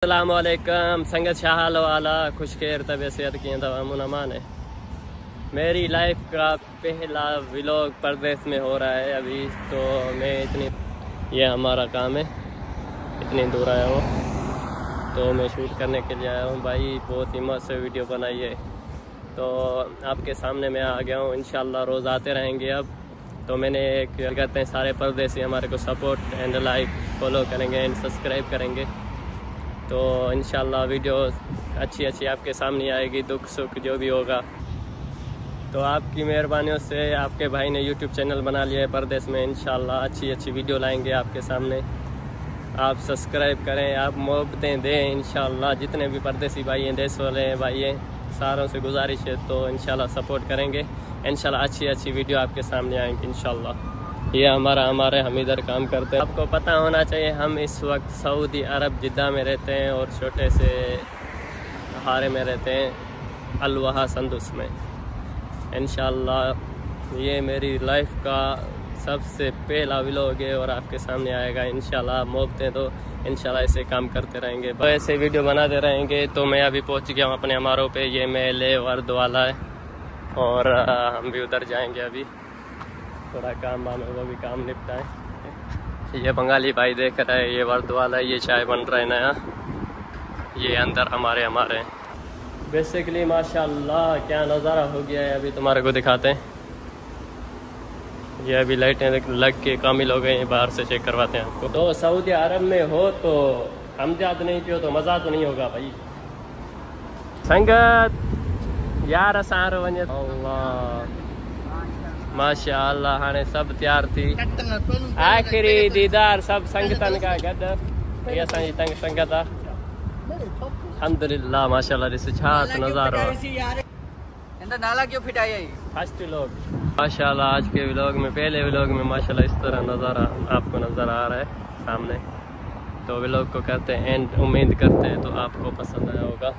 अस्सलामुअलैकुम संगत शाहाल वाला खुश खैर तबीयत सेहत की तमाम अमान है। मेरी लाइफ का पहला व्लॉग परदेश में हो रहा है अभी तो मैं ये हमारा काम है, इतनी दूर आया हूँ तो मैं शूट करने के लिए आया हूँ। भाई बहुत हिम्मत से वीडियो बनाई है तो आपके सामने मैं आ गया हूँ। इंशाल्लाह रोज़ आते रहेंगे। अब तो मैंने क्या कहते हैं सारे परदेसी हमारे को सपोर्ट एंड लाइक फॉलो करेंगे एंड सब्सक्राइब करेंगे तो इंशाल्लाह वीडियो अच्छी आपके सामने आएगी। दुख सुख जो भी होगा तो आपकी मेहरबानियों से आपके भाई ने यूट्यूब चैनल बना लिया है परदेश में। इंशाल्लाह अच्छी वीडियो लाएंगे आपके सामने। आप सब्सक्राइब करें, आप मोहब्बतें दें। इंशाल्लाह जितने भी परदेसी भाई हैं, देश वाले हैं भाई हैं, सारों से गुजारिश है तो इंशाल्लाह सपोर्ट करेंगे। इंशाल्लाह अच्छी वीडियो आपके सामने आएंगी इंशाल्लाह। ये हमारे हम इधर काम करते हैं। आपको पता होना चाहिए हम इस वक्त सऊदी अरब जिद्दा में रहते हैं और छोटे से हारे में रहते हैं अल-वहा संदूस में। इंशाल्लाह ये मेरी लाइफ का सबसे पहला व्लॉग है और आपके सामने आएगा इंशाल्लाह। मोहब्बतें तो इंशाल्लाह ऐसे काम करते रहेंगे, तो ऐसे वीडियो बनाते रहेंगे। तो मैं अभी पहुंच गया हूँ अपने हमारों पे। ये महल है वर्द वाला है और हम भी उधर जाएंगे। अभी थोड़ा काम वाम है वो भी काम निपटाएं। ये बंगाली भाई देख रहा है, ये वर्द वाला है, ये चाय बन रहा है नया। ये अंदर हमारे हैं बेसिकली। माशाल्लाह क्या नज़ारा हो गया है, अभी तुम्हारे को दिखाते हैं। ये अभी लाइटें लग के कामिल हो गई हैं, बाहर से चेक करवाते हैं आपको। तो सऊदी अरब में हो तो हमजाद नहीं पियो तो मज़ा तो नहीं होगा भाई। संगत यार सारो वञे अल्लाह माशाअल्लाह हाणे सब तैयार थी। आखिरी दीदार सब संगतन का गॾु। ये असांजी तंग संगत आहे अल्हम्दुलिल्लाह माशाअल्लाह। ॾिस छा नज़ारो नाला क्यों फिटाई फर्स्ट व्लॉग माशाअल्लाह। आज के व्लॉग में पहले व्लॉग में माशाअल्लाह इस तरह नज़ारा आपको नज़र आ रहा है सामने। तो व्लॉग को करते हैं एंड उम्मीद करते हैं तो आपको पसंद आया होगा।